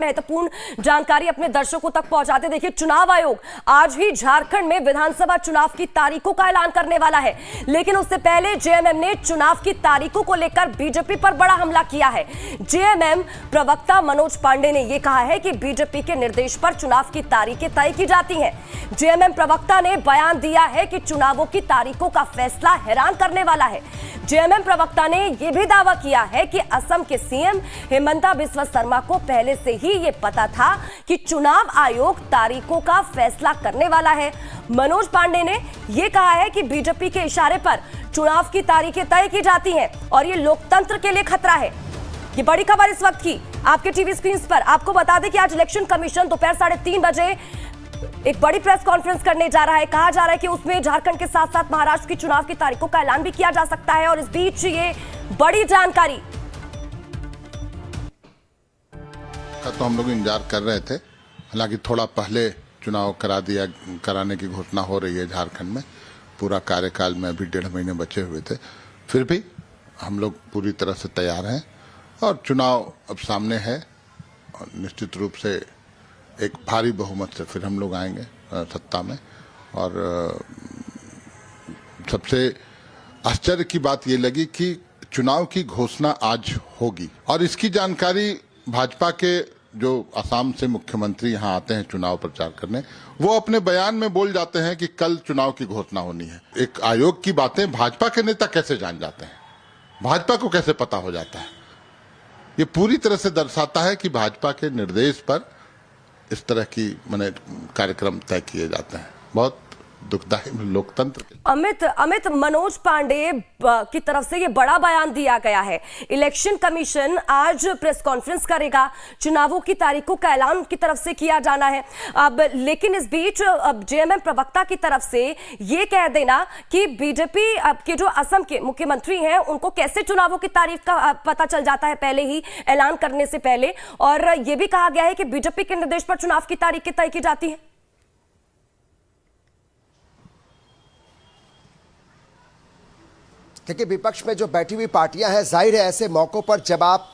महत्वपूर्ण जानकारी अपने दर्शकों तक पहुंचाते। देखिए, चुनाव आयोग आज ही झारखंड में विधानसभा चुनाव की तारीखों का ऐलान करने वाला है, लेकिन उससे पहले जेएमएम ने चुनाव की तारीखों को लेकर बीजेपी पर बड़ा हमला किया है। जेएमएम प्रवक्ता मनोज पांडे ने यह कहा है कि बीजेपी के निर्देश पर चुनाव की तारीखें तय की जाती हैं। जेएमएम प्रवक्ता ने बयान दिया है कि चुनावों की तारीखों का फैसला हैरान करने वाला है। जेएमएम प्रवक्ता ने यह भी दावा किया है कि असम के सीएम हिमंता बिस्वा शर्मा को पहले से ही ये पता था कि चुनाव आयोग तारीखों का फैसला करने वाला है। मनोज पांडे ने यह कहा है कि बीजेपी के इशारे पर चुनाव की तारीखें तय की जाती हैं और ये लोकतंत्र के लिए खतरा है। ये बड़ी खबर इस वक्त की आपके टीवी स्क्रीन पर। आपको बता दें कि आज इलेक्शन कमीशन दोपहर 3:30 बजे एक बड़ी प्रेस कॉन्फ्रेंस करने जा रहा है। कहा जा रहा है कि उसमें झारखंड के साथ साथ महाराष्ट्र की चुनाव की तारीखों का ऐलान भी किया जा सकता है। और इस बीच ये बड़ी जानकारी का तो हम लोग इंतजार कर रहे थे, हालांकि थोड़ा पहले चुनाव कराने की घोषणा हो रही है झारखंड में। पूरा कार्यकाल में अभी 1.5 महीने बचे हुए थे, फिर भी हम लोग पूरी तरह से तैयार हैं और चुनाव अब सामने है और निश्चित रूप से एक भारी बहुमत से फिर हम लोग आएंगे सत्ता में। और सबसे आश्चर्य की बात ये लगी कि चुनाव की घोषणा आज होगी और इसकी जानकारी भाजपा के जो असम से मुख्यमंत्री यहाँ आते हैं चुनाव प्रचार करने, वो अपने बयान में बोल जाते हैं कि कल चुनाव की घोषणा होनी है। एक आयोग की बातें भाजपा के नेता कैसे जान जाते हैं, भाजपा को कैसे पता हो जाता है? ये पूरी तरह से दर्शाता है कि भाजपा के निर्देश पर इस तरह की कार्यक्रम तय किए जाते हैं। बहुत दुखदायी लोकतंत्र के। अमित, मनोज पांडे की तरफ से ये बड़ा बयान दिया गया है। इलेक्शन कमीशन आज प्रेस कॉन्फ्रेंस करेगा, चुनावों की तारीखों का ऐलान उनकी तरफ से किया जाना है। अब लेकिन इस बीच अब जेएमएम प्रवक्ता की तरफ से ये कह देना कि बीजेपी के जो असम के मुख्यमंत्री हैं उनको कैसे चुनावों की तारीख का पता चल जाता है पहले ही ऐलान करने से पहले। और यह भी कहा गया है कि बीजेपी के निर्देश पर चुनाव की तारीखें तय की जाती है। क्योंकि विपक्ष में जो बैठी हुई पार्टियां हैं, जाहिर है ऐसे मौकों पर जब आप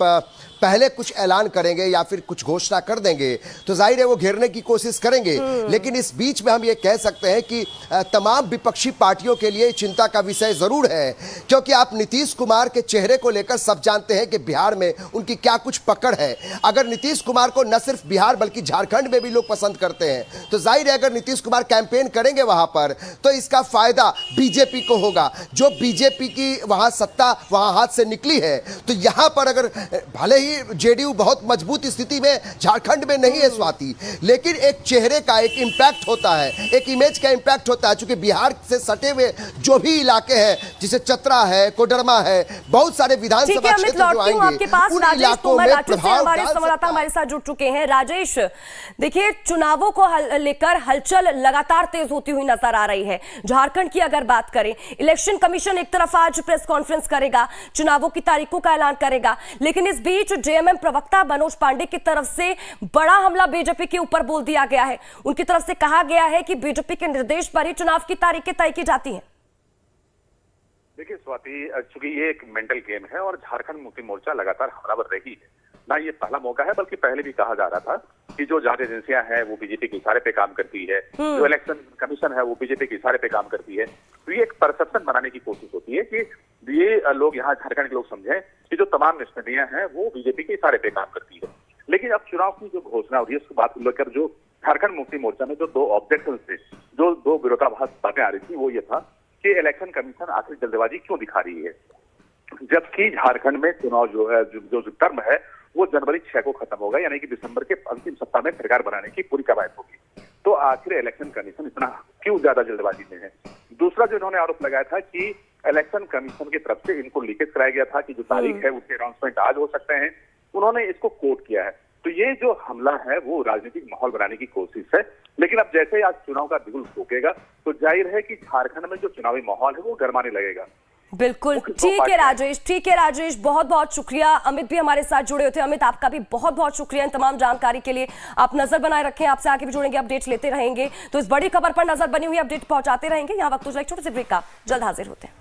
पहले कुछ ऐलान करेंगे या फिर कुछ घोषणा कर देंगे तो जाहिर है वो घेरने की कोशिश करेंगे। लेकिन इस बीच में हम ये कह सकते हैं कि तमाम विपक्षी पार्टियों के लिए चिंता का विषय जरूर है, क्योंकि आप नीतीश कुमार के चेहरे को लेकर सब जानते हैं कि बिहार में उनकी क्या कुछ पकड़ है। अगर नीतीश कुमार को न सिर्फ बिहार बल्कि झारखंड में भी लोग पसंद करते हैं, तो जाहिर है अगर नीतीश कुमार कैंपेन करेंगे वहां पर तो इसका फायदा बीजेपी को होगा। जो बीजेपी की वहां सत्ता वहां हाथ से निकली है, तो यहां पर अगर भले ही जेडीयू बहुत मजबूत स्थिति में झारखंड में नहीं है स्वाति, लेकिन एक चेहरे का एक इंपैक्ट होता है, एक इमेज का इंपैक्ट होता है। चूंकि बिहार से सटे हुए जो भी इलाके हैं, जैसे चतरा है, कोडरमा है, बहुत सारे विधानसभा क्षेत्र जो आएंगे, आपके पास उन राजेश इलाकों में प्रभाव हमारे संवाददाता हमारे साथ जुड़ चुके हैं। राजेश, देखिए, चुनावों को लेकर हलचल लगातार तेज होती हुई नजर आ रही है। झारखंड की अगर बात करें, इलेक्शन कमीशन एक तरफ आज प्रेस कॉन्फ्रेंस करेगा, चुनावों की तारीखों का ऐलान करेगा, लेकिन इस बीच जेएमएम प्रवक्ता मनोज पांडे की तरफ से बड़ा हमला बीजेपी के ऊपर बोल दिया गया है। उनकी तरफ से कहा गया है कि बीजेपी के निर्देश पर ही चुनाव की तारीखें तय की जाती हैं। देखिए स्वाति, चूंकि ये एक मेंटल गेम है और झारखंड मुक्ति मोर्चा लगातार हमलावर रही है ना, ये पहला मौका है, बल्कि पहले भी कहा जा रहा था कि जो जांच एजेंसियां हैं वो बीजेपी के इशारे पे काम करती है, जो इलेक्शन कमीशन है वो बीजेपी के इशारे पे काम करती है। तो ये एक परसेप्शन बनाने की कोशिश होती है कि ये लोग यहाँ झारखंड के लोग समझें कि जो तमाम निष्पत्तियां हैं वो बीजेपी के इशारे पे काम करती है। लेकिन अब चुनाव की जो घोषणा हो रही है उसको बात लेकर जो झारखंड मुक्ति मोर्चा में जो 2 ऑब्जेक्शन थे, जो 2 विरोधाभास बातें आ रही थी, वो ये था कि इलेक्शन कमीशन आखिर जल्दबाजी क्यों दिखा रही है, जबकि झारखंड में चुनाव जो है जो टर्म है वो जनवरी 6 को खत्म होगा, यानी कि दिसंबर के अंतिम सप्ताह में सरकार बनाने की पूरी कवायद होगी। तो आखिर इलेक्शन कमीशन इतना क्यों ज्यादा जल्दबाजी में है? दूसरा जो इन्होंने आरोप लगाया था कि इलेक्शन कमीशन की तरफ से इनको लीकेज कराया गया था कि जो तारीख है उसके अनाउंसमेंट आज हो सकते हैं, उन्होंने इसको कोट किया है। तो ये जो हमला है वो राजनीतिक माहौल बनाने की कोशिश है। लेकिन अब जैसे आज चुनाव का बिगुल फूकेगा तो जाहिर है कि झारखंड में जो चुनावी माहौल है वो गरमाने लगेगा। बिल्कुल ठीक है राजेश, ठीक है राजेश, बहुत बहुत शुक्रिया। अमित भी हमारे साथ जुड़े होते हैं। अमित, आपका भी बहुत बहुत शुक्रिया इन तमाम जानकारी के लिए। आप नजर बनाए रखें, आपसे आगे भी जुड़ेंगे, अपडेट्स लेते रहेंगे, तो इस बड़ी खबर पर नजर बनी हुई अपडेट पहुंचाते रहेंगे। यहाँ वक्त एक छोटे से ब्रेक का, जल्द हाजिर होते हैं।